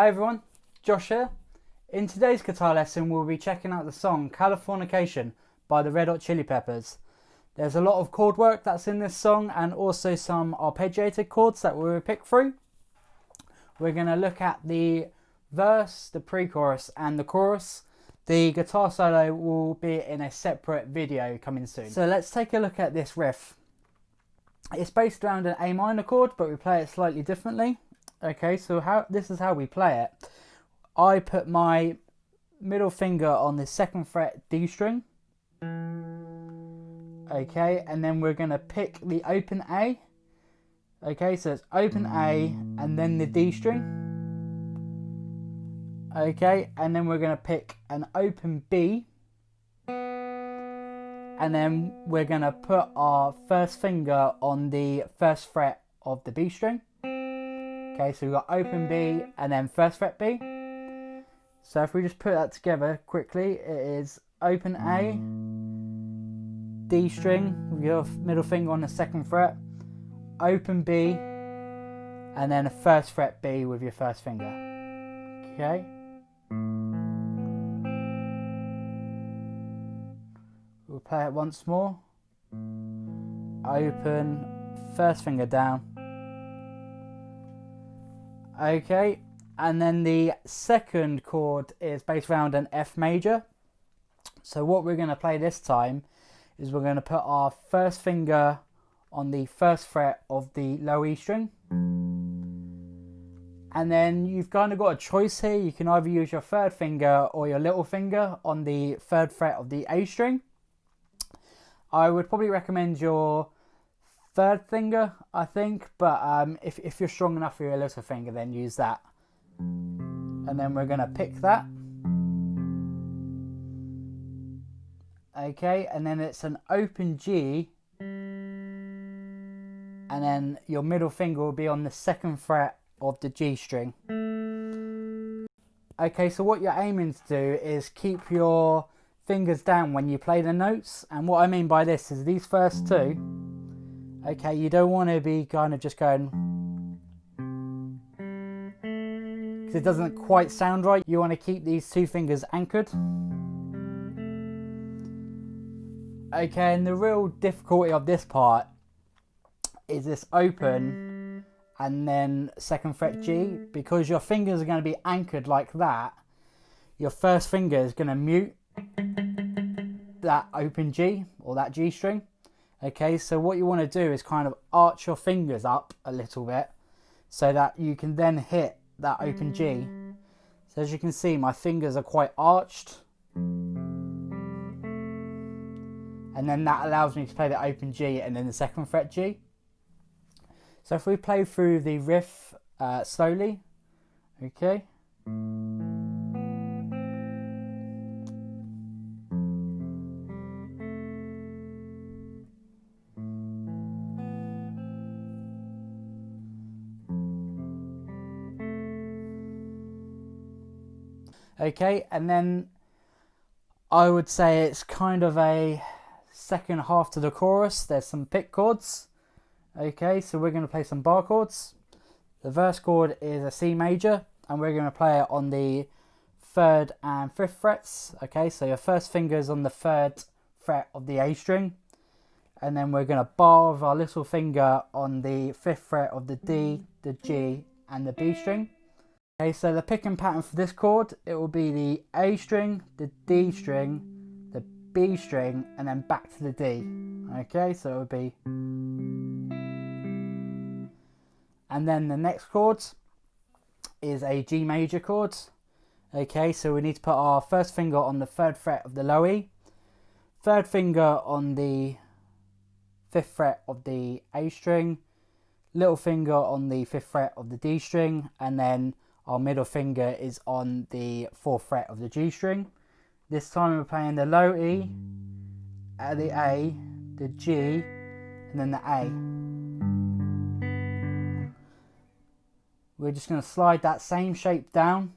Hi everyone, Josh here. In today's guitar lesson we'll be checking out the song Californication by the Red Hot Chili Peppers. There's a lot of chord work that's in this song and also some arpeggiated chords that we'll pick through. We're going to look at the verse, the pre-chorus and the chorus. The guitar solo will be in a separate video coming soon. So let's take a look at this riff. It's based around an A minor chord, but we play it slightly differently. Okay, so this is how we play it. I put my middle finger on the 2nd fret D string. Okay, and then we're going to pick the open A. Okay, so it's open A and then the D string. Okay, and then we're going to pick an open B. And then we're going to put our first finger on the 1st fret of the B string. Okay, so we've got open B and then 1st fret B. So if we just put that together quickly, it is open A, D string with your middle finger on the 2nd fret, open B, and then a 1st fret B with your 1st finger. Okay. We'll play it once more. Open, 1st finger down. Okay, and then the second chord is based around an F major. So what we're going to play this time is we're going to put our 1st finger on the 1st fret of the low E string. And then you've kind of got a choice here. You can either use your 3rd finger or your little finger on the 3rd fret of the A string. I would probably recommend your 3rd finger, I think, but if you're strong enough for your little finger, then use that. And then we're going to pick that. Okay, and then it's an open G, and then your middle finger will be on the 2nd fret of the G string. Okay, so what you're aiming to do is keep your fingers down when you play the notes, and what I mean by this is these first two. Okay, you don't want to be kind of just going, because it doesn't quite sound right. You want to keep these 2 fingers anchored. Okay, and the real difficulty of this part is this open and then 2nd fret G, because your fingers are going to be anchored like that. Your 1st finger is going to mute that open G or that G string. Okay, so what you want to do is kind of arch your fingers up a little bit so that you can then hit that open G. So as you can see, my fingers are quite arched. And then that allows me to play the open G and then the 2nd fret G. So if we play through the riff slowly, okay. Okay, and then I would say it's kind of a second half to the chorus. There's some pick chords. Okay, so we're going to play some bar chords. The verse chord is a C major, and we're going to play it on the 3rd and 5th frets. Okay, so your 1st finger is on the 3rd fret of the A string, and then we're going to bar with our little finger on the 5th fret of the D, the G, and the B string. Okay, so the picking pattern for this chord, it will be the A string, the D string, the B string, and then back to the D. Okay, so it would be... And then the next chord is a G major chord. Okay, so we need to put our 1st finger on the 3rd fret of the low E, 3rd finger on the 5th fret of the A string, little finger on the 5th fret of the D string, and then our middle finger is on the 4th fret of the G string. This time we're playing the low E, the A, the G, and then the A. We're just going to slide that same shape down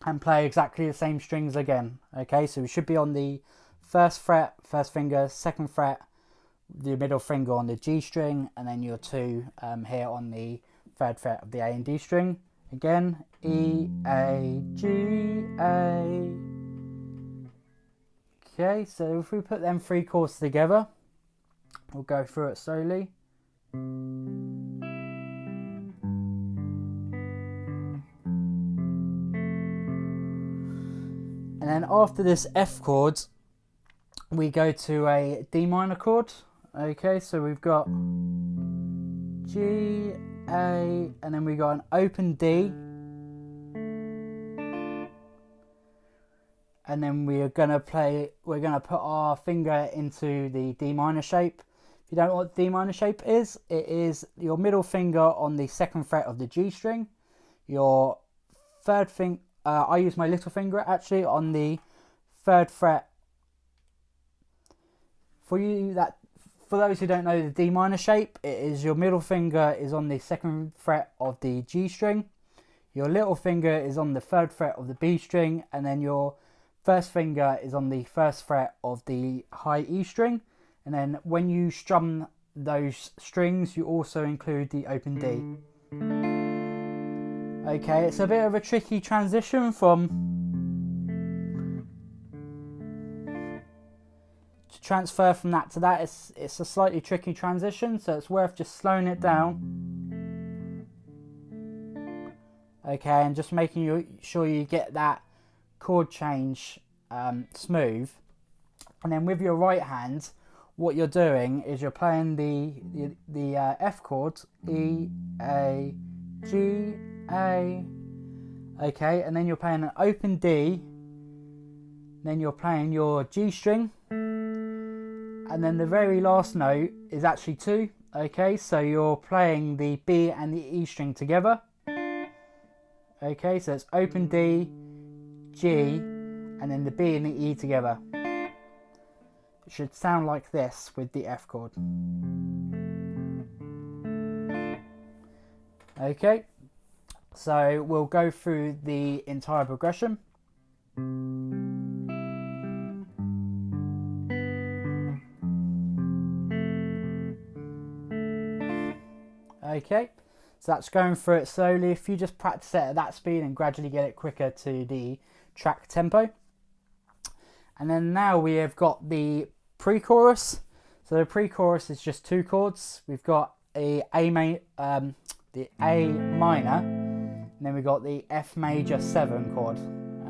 and play exactly the same strings again. Okay, so we should be on the 1st fret, 1st finger, 2nd fret, the middle finger on the G string, and then your 2 here on the 3rd fret of the A and D string. Again, E, A, G, A. Okay, so if we put them three chords together, we'll go through it slowly. And then after this F chord, we go to a D minor chord. Okay, so we've got G, A, and then we got an open D. And then we're gonna put our finger into the D minor shape. If you don't know what D minor shape is, it is your middle finger on the second fret of the G string. Your third finger, I use my little finger actually on the third fret. For those who don't know the D minor shape, it is your middle finger is on the second fret of the G string. Your little finger is on the third fret of the B string, and then your first finger is on the first fret of the high E string. And then when you strum those strings, you also include the open D. Okay, it's a bit of a tricky transition to transfer from that to that. It's a slightly tricky transition, so it's worth just slowing it down. Okay, and just making sure you get that chord change smooth. And then with your right hand, what you're doing is you're playing the F chord, E, A, G, A. Okay, and then you're playing an open D. Then you're playing your G string, and then the very last note is actually 2. Okay, so you're playing the B and the E string together. Okay, so it's open D, G, and then the B and the E together. It should sound like this with the F chord. Okay, so we'll go through the entire progression. Okay, so that's going through it slowly. If you just practice it at that speed and gradually get it quicker to the track tempo. And then now we have got the pre-chorus. So the pre-chorus is just 2 chords. We've got the A minor, and then we've got the F major 7 chord.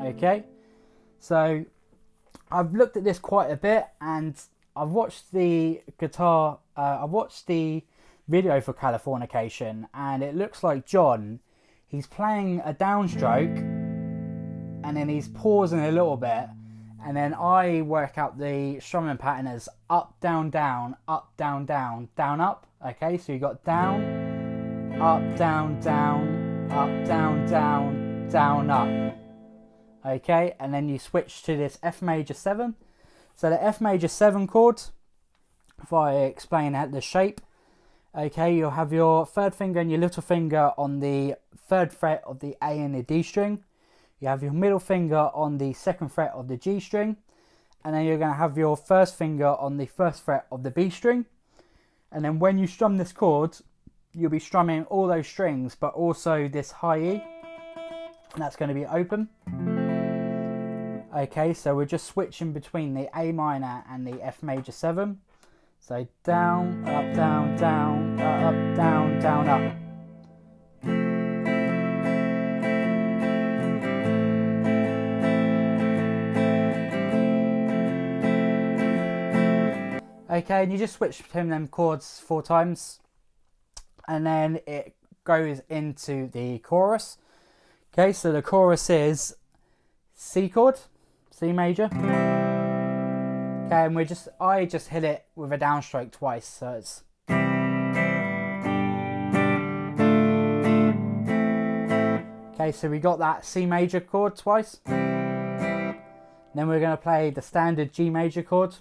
Okay, so I've looked at this quite a bit, and I've watched the video for Californication, and it looks like John, he's playing a downstroke and then he's pausing a little bit, and then I work out the strumming pattern as up, down, down, up, down, down, down, up. Okay, so you got down, up, down, down, up, down, down, down, up. Okay, and then you switch to this F major 7. So the F major 7 chord, if I explain the shape, okay, you'll have your third finger and your little finger on the third fret of the A and the D string. You have your middle finger on the second fret of the G string, and then you're going to have your first finger on the first fret of the B string. And then when you strum this chord, you'll be strumming all those strings, but also this high E, and that's going to be open. Okay, so we're just switching between the A minor and the F major 7. So down, up, down, down, up, down, down, up. Okay, and you just switch between them chords 4 times, and then it goes into the chorus. Okay, so the chorus is C chord, C major. Okay, and I just hit it with a downstroke twice, so it's. Okay, so we got that C major chord twice. Then we're going to play the standard G major chord.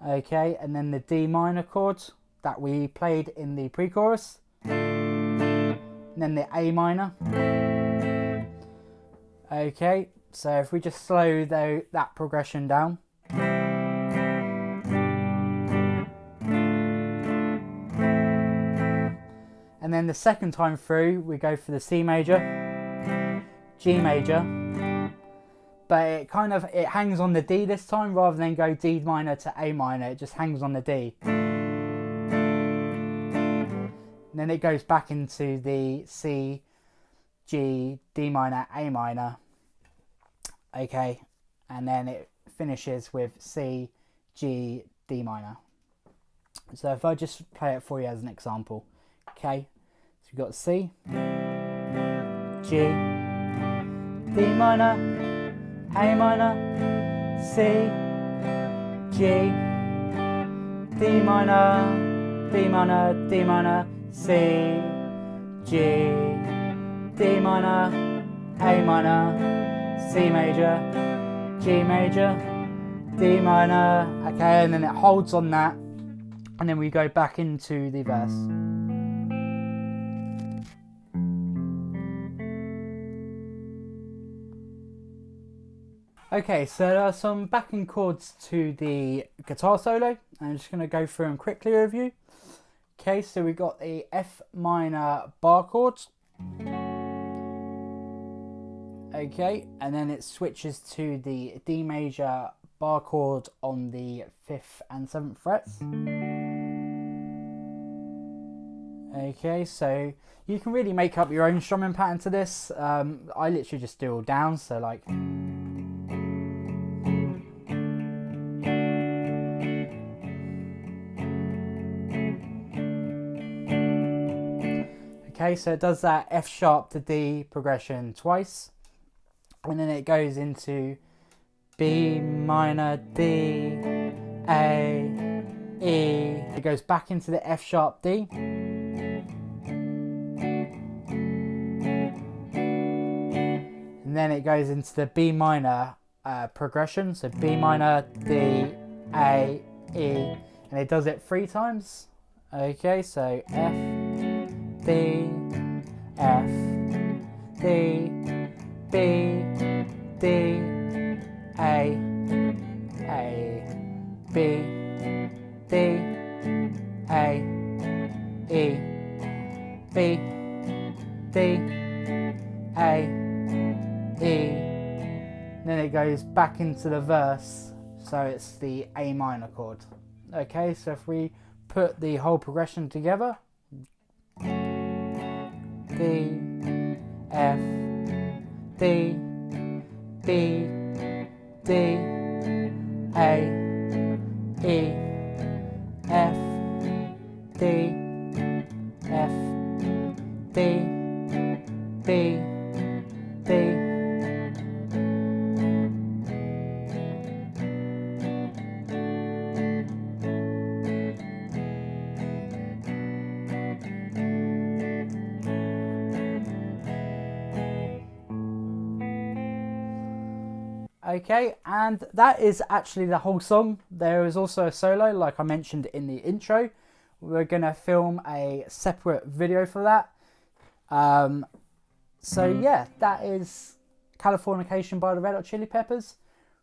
Okay, and then the D minor chord that we played in the pre-chorus. And then the A minor. Okay, so if we just slow that progression down. And then the second time through, we go for the C major, G major, but it hangs on the D this time rather than go D minor to A minor. It just hangs on the D. And then it goes back into the C, G, D minor, A minor. Okay, and then it finishes with C, G, D minor. So if I just play it for you as an example. Okay, so we've got C, G, D minor, A minor, C, G, D minor, D minor, D minor, C, G, D minor, A minor, C major, G major, D minor. Okay, and then it holds on that, and then we go back into the verse. Okay, so there are some backing chords to the guitar solo. I'm just going to go through them quickly with you. Okay, so we got the F minor bar chord. Okay, and then it switches to the D major bar chord on the 5th and 7th frets. Okay, so you can really make up your own strumming pattern to this. I literally just do all down, so like... Okay, so it does that F sharp to D progression twice, and then it goes into B minor, D, A, E. It goes back into the F sharp D. And then it goes into the B minor progression, so B minor, D, A, E, and it does it 3 times. Okay, so F, D, F, D, B, D, A, B, D, A, E, B, D, A, E. Then it goes back into the verse, so it's the A minor chord. Okay, so if we put the whole progression together, D, F, D, B, D, A, E, F, D, F, D, B, D. Okay, and that is actually the whole song. There is also a solo, like I mentioned in the intro. We're going to film a separate video for that. So yeah, that is Californication by the Red Hot Chili Peppers.